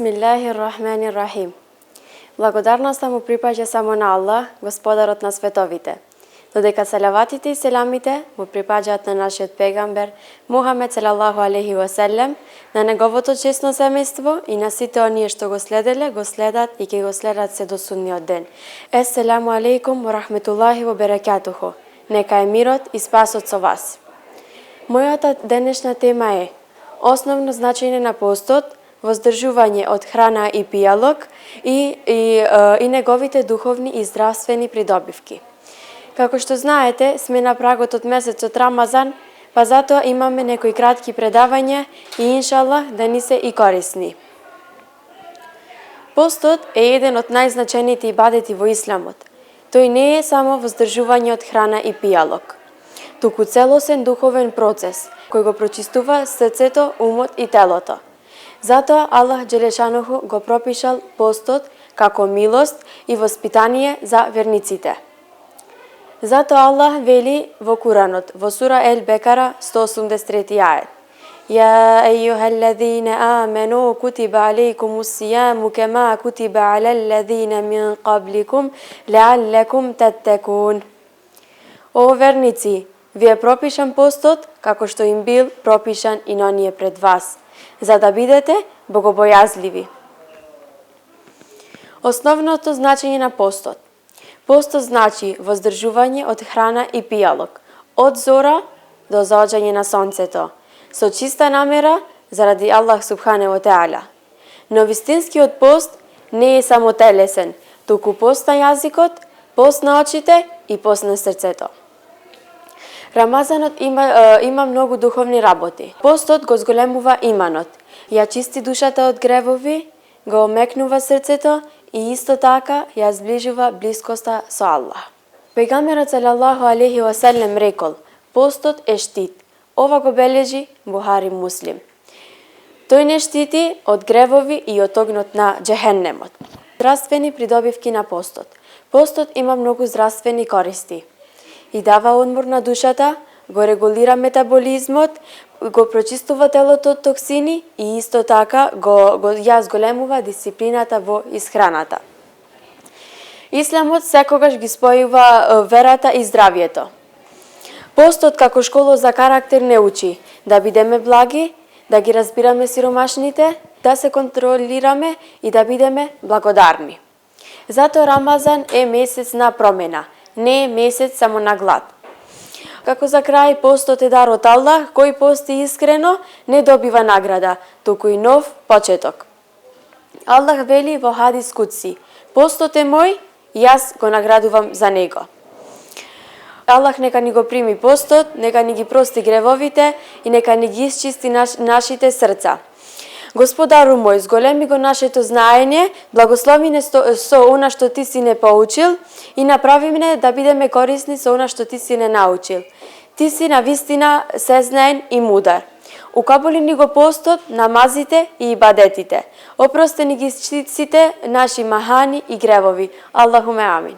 Бисмиллахир-рахманир-рахим. Благодарноста му припаѓа само на Аллах, Господарот на световите. Додека салаватите и селамите му припаѓаат на нашиот пегамбер Мухамед салаллаху алейхи ва селем, на неговото честно семејство и на сите оние што го следеле, го следат и ќе го следат се до судниот ден. Еселаму алейкум ва рахметуллахи ва берекатуху. Нека е мирот и спасот со вас. Мојата денешна тема е основно значење на постот, воздржување од храна и пијалок и неговите духовни и здравствени придобивки. Како што знаете, сме на прагот од месецот Рамазан, па затоа имаме некои кратки предавања и иншаллах да ни се и корисни. Постот е еден од најзначените ибадети во исламот. Тој не е само воздржување од храна и пијалок, туку целосен духовен процес кој го прочистува срцето, умот и телото. Затоа Аллах Джелешануху го пропишал постот како милост и воспитание за верниците. Затоа Аллах вели во Куранот, во сура Ел-Бекара 183 ајет: Ја ејюхеллезина амену кутиба алейкумус сияму кема кутиба алеллезина мин кабликум леаллекум таттекун. О верници, ви е пропишан постот како што им бил пропишан и на оние пред вас, за да бидете богобојазливи. Основното значење на постот. Постот значи воздржување од храна и пијалок, од зора до заоѓање на сонцето, со чиста намера заради Аллах субханаху ва теала. Но вистинскиот пост не е само телесен, туку пост на јазикот, пост на очите и пост на срцето. Рамазанот има многу духовни работи. Постот го зголемува иманот, ја чисти душата од гревови, го омекнува срцето и исто така ја зближува блискоста со Аллах. Пегамберот салаллаху алейхи ва селем рекол: постот е штит. Ова го бележи Бухари Муслим. Тој не штити од гревови и од огнот на џехеннемот. Здравствени придобивки на постот. Постот има многу здравствени користи. И дава одмор на душата, го регулира метаболизмот, го прочистува телото од токсини и исто така ја зголемува дисциплината во исхраната. Исламот секогаш ги спојува верата и здравието. Постот како школа за карактер не учи да бидеме благи, да ги разбираме сиромашните, да се контролираме и да бидеме благодарни. Затоа Рамазан е месец на промена, не е месец само на глад. Како за крај, постот е дар од Аллах, кој пости искрено не добива награда, туку и нов почеток. Аллах вели во хадис кудси: постот е мој, јас го наградувам за него. Аллах нека ни го прими постот, нека ни ги прости гревовите и нека ни ги исчисти нашите срца. Господару мој, зголеми го нашето знаење, благослови не со она што ти си не поучил и направи мене да бидеме корисни со она што ти си не научил. Ти си навистина сезнаен и мудар. Укабули ни го постот, намазите и ибадетите. Опрости ни ги сите наши махани и гревови. Аллахуме амин.